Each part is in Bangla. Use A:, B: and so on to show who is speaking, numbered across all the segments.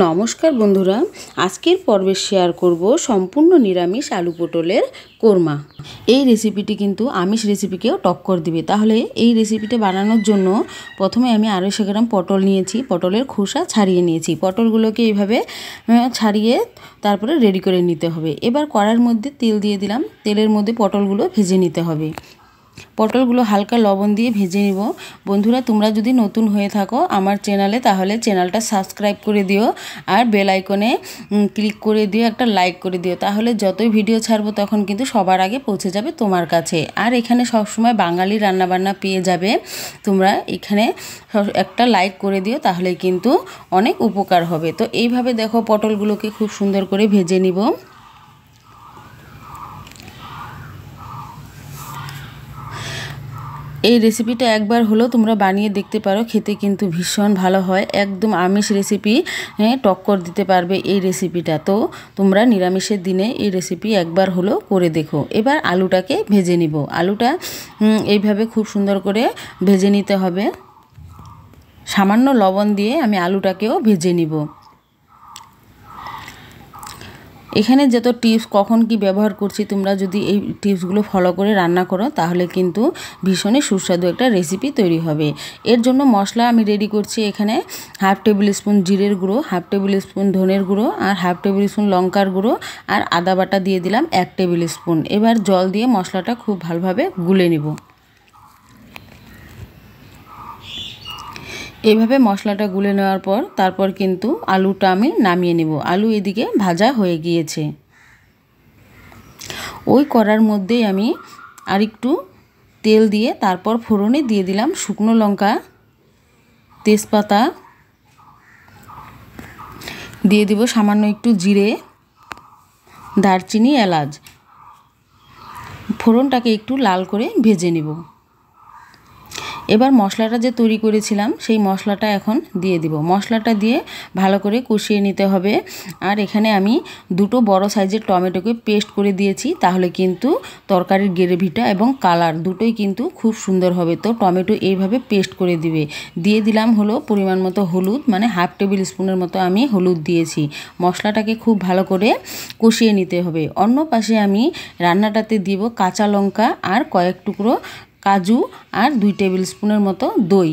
A: নমস্কার বন্ধুরা, আজকের পর্বে শেয়ার করব সম্পূর্ণ নিরামিষ আলু পটলের কোরমা। এই রেসিপিটি কিন্তু আমিষ রেসিপিকেও টক্কর দিবে। তাহলে এই রেসিপিটা বানানোর জন্য প্রথমে আমি 250 গ্রাম পটল নিয়েছি, পটলের খোসা ছাড়িয়ে নিয়েছি। পটলগুলোকে এইভাবে ছাড়িয়ে তারপরে রেডি করে নিতে হবে। এবার কড়াইয়ের মধ্যে তেল দিয়ে দিলাম, তেলের মধ্যে পটলগুলো ভেজে নিতে হবে। পটলগুলো হালকা লবণ দিয়ে ভেজে নিব। বন্ধুরা, তোমরা যদি নতুন হয়ে থাকো আমার চ্যানেলে, তাহলে চ্যানেলটা সাবস্ক্রাইব করে দিও আর বেল আইকনে ক্লিক করে দিও, একটা লাইক করে দিও। তাহলে যতই ভিডিও ছাড়বো তখন কিন্তু সবার আগে পৌঁছে যাবে তোমার কাছে। আর এখানে সবসময় বাঙালি রান্নাবান্না পেয়ে যাবে। তোমরা এখানে একটা লাইক করে দিও, তাহলে কিন্তু অনেক উপকার হবে। তো এইভাবে দেখো পটলগুলোকে খুব সুন্দর করে ভেজে নিব। এই রেসিপিটা একবার হলো তোমরা বানিয়ে দেখতে পারো, খেতে কিন্তু ভীষণ ভালো হয়। একদম আমিষ রেসিপি টক্কর দিতে পারবে এই রেসিপিটা। তো তোমরা নিরামিষের দিনে এই রেসিপি একবার হলো করে দেখো। এবার আলুটাকে ভেজে নিব। আলুটা এইভাবে খুব সুন্দর করে ভেজে নিতে হবে। সামান্য লবণ দিয়ে আমি আলুটাকেও ভেজে নিব। এখানে যত টিপস কখন কি ব্যবহার করছি, তোমরা যদি এই টিপসগুলো ফলো করে রান্না করো তাহলে কিন্তু ভীষণই সুস্বাদু একটা রেসিপি তৈরি হবে। এর জন্য মশলা আমি রেডি করছি। এখানে 1/2 টেবিল স্পুন জিরের গুঁড়ো, 1/2 টেবিল স্পুন ধনের গুঁড়ো আর 1/2 টেবিল স্পুন লঙ্কার গুঁড়ো আর আদা বাটা দিয়ে দিলাম 1 টেবিল স্পুন। এবার জল দিয়ে মশলাটা খুব ভালোভাবে গুলে নিব। এইভাবে মশলাটা গুলে নেওয়ার পর তারপর কিন্তু আলুটা আমি নামিয়ে নেব। আলু এদিকে ভাজা হয়ে গিয়েছে। ওই কড়ার মধ্যেই আমি আরেকটু তেল দিয়ে তারপর ফোড়নে দিয়ে দিলাম শুকনো লঙ্কা, তেজপাতা, দিয়ে দিব সামান্য একটু জিরে, দারচিনি, এলাচ। ফোড়নটাকে একটু লাল করে ভেজে নেব। এবার মশলাটা যে তৈরি করেছিলাম সেই মশলাটা এখন দিয়ে দিব। মশলাটা দিয়ে ভালো করে কষিয়ে নিতে হবে। আর এখানে আমি 2 বড় সাইজের টমেটোকে পেস্ট করে দিয়েছি, তাহলে কিন্তু তরকারির গ্রেভিটা এবং কালার দুটোই কিন্তু খুব সুন্দর হবে। তো টমেটো এইভাবে পেস্ট করে দিবে। দিয়ে দিলাম হলো পরিমাণ মতো হলুদ, মানে 1/2 টেবিল স্পুনের মতো আমি হলুদ দিয়েছি। মশলাটাকে খুব ভালো করে কষিয়ে নিতে হবে। অন্য পাশে আমি রান্নাটাতে দিব কাঁচা লঙ্কা আর কয়েক টুকরো কাজু আর 2 টেবিল স্পুনের মতো দই।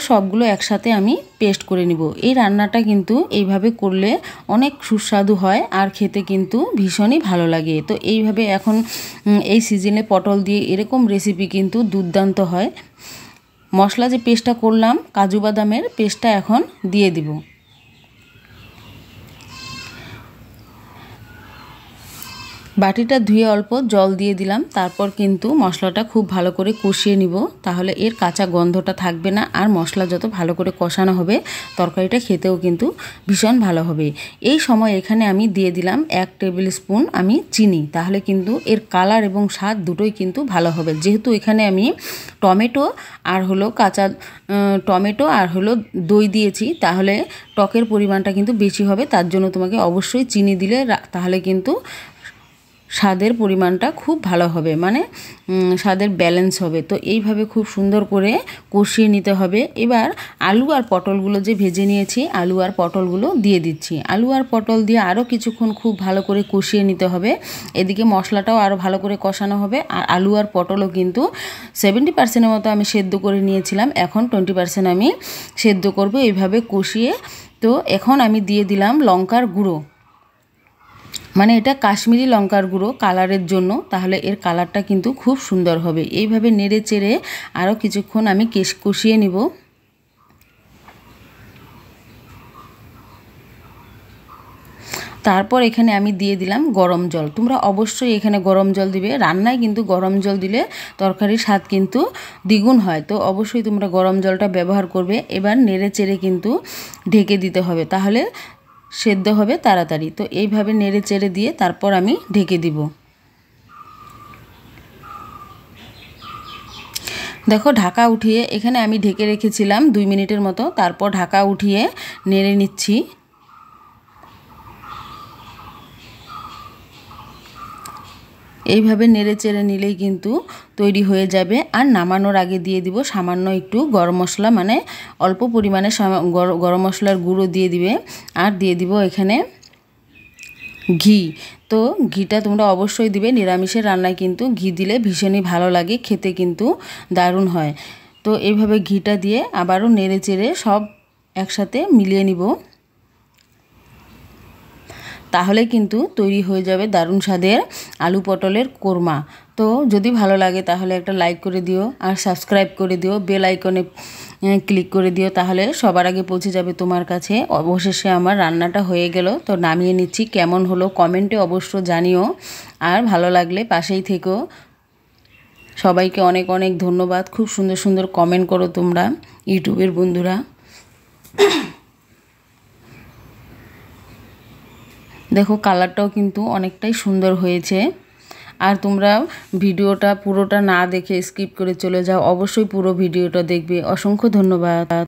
A: সবগুলো একসাথে আমি পেস্ট করে নিব। এই রান্নাটা কিন্তু এইভাবে করলে অনেক সুস্বাদু হয় আর খেতে কিন্তু ভীষণই ভালো লাগে। তো এইভাবে এখন এই সিজনে পটল দিয়ে এরকম রেসিপি কিন্তু দুর্দান্ত হয়। মশলা যে পেস্টটা করলাম, কাজু বাদামের পেস্টটা এখন দিয়ে দিব। বাটিটা ধুয়ে অল্প জল দিয়ে দিলাম। তারপর কিন্তু মশলাটা খুব ভালো করে কষিয়ে নিব, তাহলে এর কাঁচা গন্ধটা থাকবে না। আর মশলা যত ভালো করে কষানো হবে তরকারিটা খেতেও কিন্তু ভীষণ ভালো হবে। এই সময় এখানে আমি দিয়ে দিলাম 1 টেবিল স্পুন আমি চিনি, তাহলে কিন্তু এর কালার এবং স্বাদ দুটোই কিন্তু ভালো হবে। যেহেতু এখানে আমি টমেটো আর হলো দই দিয়েছি, তাহলে টকের পরিমাণটা কিন্তু বেশি হবে। তার জন্য তোমাকে অবশ্যই চিনি দিলে তাহলে কিন্তু স্বাদের পরিমাণটা খুব ভালো হবে, মানে স্বাদের ব্যালেন্স হবে। তো এইভাবে খুব সুন্দর করে কষিয়ে নিতে হবে। এবার আলু আর পটলগুলো যে ভেজে নিয়েছি, আলু আর পটলগুলো দিয়ে দিচ্ছি। আলু আর পটল দিয়ে আরও কিছুক্ষণ খুব ভালো করে কষিয়ে নিতে হবে। এদিকে মশলাটাও আরও ভালো করে কষানো হবে। আর আলু আর পটলও কিন্তু 70% মতো আমি সেদ্ধ করে নিয়েছিলাম, এখন 20% আমি সেদ্ধ করব। এইভাবে কষিয়ে তো এখন আমি দিয়ে দিলাম লঙ্কার গুঁড়ো, মানে এটা কাশ্মীরি লঙ্কার গুঁড়ো কালারের জন্য, তাহলে এর কালারটা কিন্তু খুব সুন্দর হবে। এইভাবে নেড়ে চেড়ে আরও কিছুক্ষণ আমি কষিয়ে নিব। তারপর এখানে আমি দিয়ে দিলাম গরম জল। তোমরা অবশ্যই এখানে গরম জল দিবে। রান্নায় কিন্তু গরম জল দিলে তরকারির স্বাদ কিন্তু দ্বিগুণ হয়। তো অবশ্যই তোমরা গরম জলটা ব্যবহার করবে। এবার নেড়ে চেড়ে কিন্তু ঢেকে দিতে হবে, তাহলে সেদ্ধ হবে তাড়াতাড়ি। তো এইভাবে নেড়ে চেড়ে দিয়ে তারপর আমি ঢেকে দিব। দেখো ঢাকা উঠিয়ে এখানে আমি ঢেকে রেখেছিলাম 2 মিনিটের মতো। তারপর ঢাকা উঠিয়ে নেড়ে নিচ্ছি। এইভাবে নেড়ে চেড়ে নিলেই কিন্তু তৈরি হয়ে যাবে। আর নামানোর আগে দিয়ে দিব সামান্য একটু গরম মশলা, মানে অল্প পরিমাণে গরম মশলার গুঁড়ো দিয়ে দিবে। আর দিয়ে দিব এখানে ঘি। তো ঘিটা তোমরা অবশ্যই দিবে, নিরামিষের রান্নায় কিন্তু ঘি দিলে ভীষণই ভালো লাগে, খেতে কিন্তু দারুণ হয়। তো এইভাবে ঘিটা দিয়ে আবারও নেড়ে চেড়ে সব একসাথে মিলিয়ে নিব, তাহলে কিন্তু তৈরি হয়ে যাবে দারুণ স্বাদের আলু পটলের কোরমা। তো যদি ভালো লাগে তাহলে একটা লাইক করে দিও, আর সাবস্ক্রাইব করে দিও, বেল আইকনে ক্লিক করে দিও, তাহলে সবার আগে পৌঁছে যাবে তোমার কাছে। অবশেষে আমার রান্নাটা হয়ে গেল, তো নামিয়ে নিচ্ছি। কেমন হলো কমেন্টে অবশ্য জানিও, আর ভালো লাগলে পাশেই থেকো। সবাইকে অনেক অনেক ধন্যবাদ, খুব সুন্দর সুন্দর কমেন্ট করো তোমরা ইউটিউবের বন্ধুরা। দেখো কালারটাও কিন্তু অনেকটাই সুন্দর হয়েছে। আর তোমরা ভিডিওটা পুরোটা না দেখে স্কিপ করে চলে যাও, অবশ্যই পুরো ভিডিওটা দেখবে। অসংখ্য ধন্যবাদ।